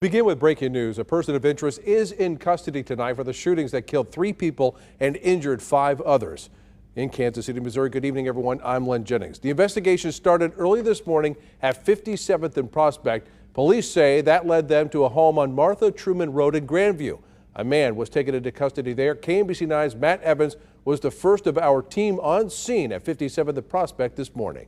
Begin with breaking news. A person of interest is in custody tonight for the shootings that killed 3 people and injured 5 others. In Kansas City, Missouri. Good evening, everyone. I'm Len Jennings. The investigation started early this morning at 57th and Prospect. Police say that led them to a home on Martha Truman Road in Grandview. A man was taken into custody there. KMBC 9's Matt Evans was the first of our team on scene at 57th and Prospect this morning.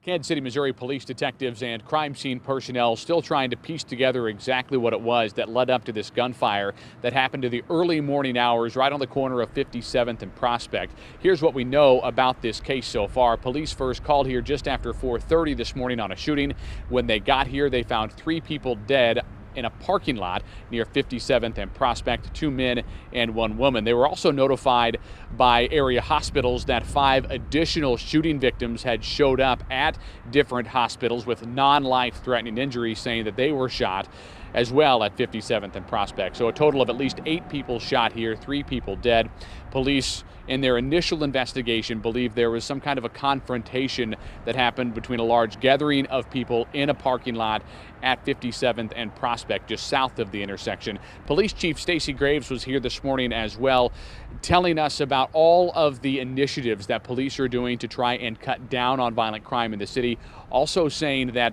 Kansas City, Missouri police detectives and crime scene personnel still trying to piece together exactly what it was that led up to this gunfire that happened in the early morning hours right on the corner of 57th and Prospect. Here's what we know about this case so far. Police first called here just after 4:30 this morning on a shooting. When they got here, they found 3 people dead in a parking lot near 57th and Prospect, 2 men and 1 woman. They were also notified by area hospitals that 5 additional shooting victims had showed up at different hospitals with non-life-threatening injuries, saying that they were shot as well at 57th and Prospect. So a total of at least 8 people shot here, 3 people dead. Police, in their initial investigation, believe there was some kind of a confrontation that happened between a large gathering of people in a parking lot at 57th and Prospect, just south of the intersection. Police Chief Stacey Graves was here this morning as well, telling us about all of the initiatives that police are doing to try and cut down on violent crime in the city. Also saying that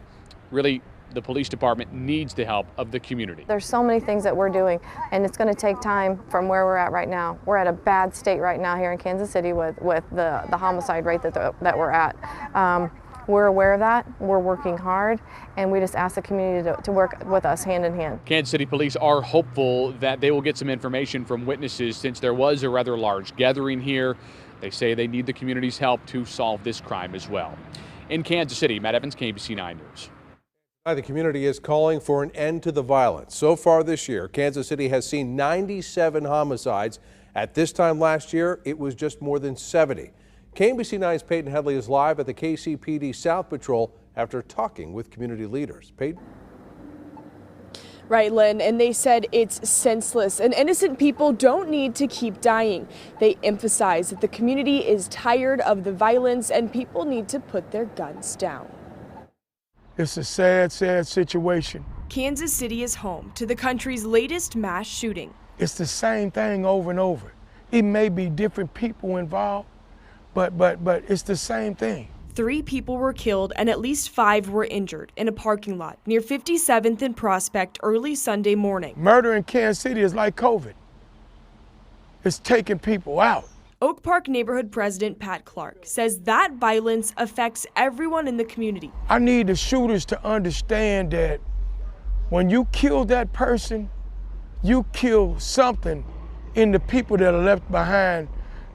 really the police department needs the help of the community. There's so many things that we're doing, and it's going to take time from where we're at right now. We're at a bad state right now here in Kansas City with the homicide rate that we're at. We're aware of that. We're working hard, and we just ask the community to work with us hand in hand. Kansas City police are hopeful that they will get some information from witnesses since there was a rather large gathering here. They say they need the community's help to solve this crime as well. In Kansas City, Matt Evans, KMBC 9 News. The community is calling for an end to the violence. So far this year, Kansas City has seen 97 homicides. At this time last year, it was just more than 70. KMBC 9's Peyton Headley is live at the KCPD South Patrol after talking with community leaders. Peyton? Right, Lynn, and they said it's senseless and innocent people don't need to keep dying. They emphasize that the community is tired of the violence and people need to put their guns down. It's a sad, sad situation. Kansas City is home to the country's latest mass shooting. It's the same thing over and over. It may be different people involved, but it's the same thing. 3 people were killed and at least 5 were injured in a parking lot near 57th and Prospect early Sunday morning. Murder in Kansas City is like COVID. It's taking people out. Oak Park neighborhood president Pat Clark says that violence affects everyone in the community. I need the shooters to understand that when you kill that person, you kill something in the people that are left behind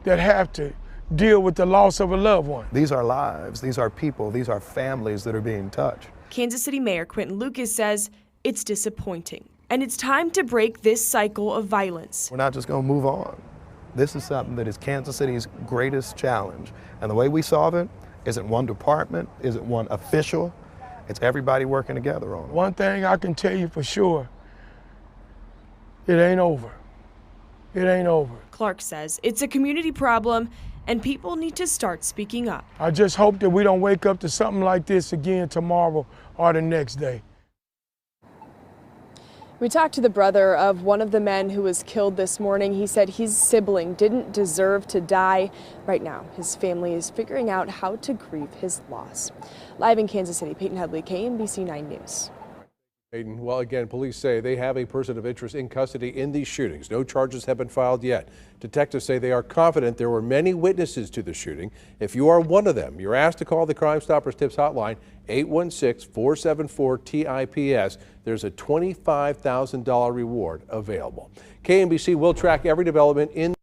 that have to deal with the loss of a loved one. These are lives, these are people, these are families that are being touched. Kansas City Mayor Quinton Lucas says it's disappointing, and it's time to break this cycle of violence. We're not just going to move on. This is something that is Kansas City's greatest challenge. And the way we solve it isn't one department, isn't one official, it's everybody working together on it. One thing I can tell you for sure, it ain't over. It ain't over. Clark says it's a community problem and people need to start speaking up. I just hope that we don't wake up to something like this again tomorrow or the next day. We talked to the brother of one of the men who was killed this morning. He said his sibling didn't deserve to die. Right now, his family is figuring out how to grieve his loss. Live in Kansas City, Peyton Headley, KMBC 9 News. Peyton, well, again, police say they have a person of interest in custody in these shootings. No charges have been filed yet. Detectives say they are confident there were many witnesses to the shooting. If you are one of them, you're asked to call the Crime Stoppers Tips hotline, 816-474-TIPS. There's a $25,000 reward available. KMBC will track every development in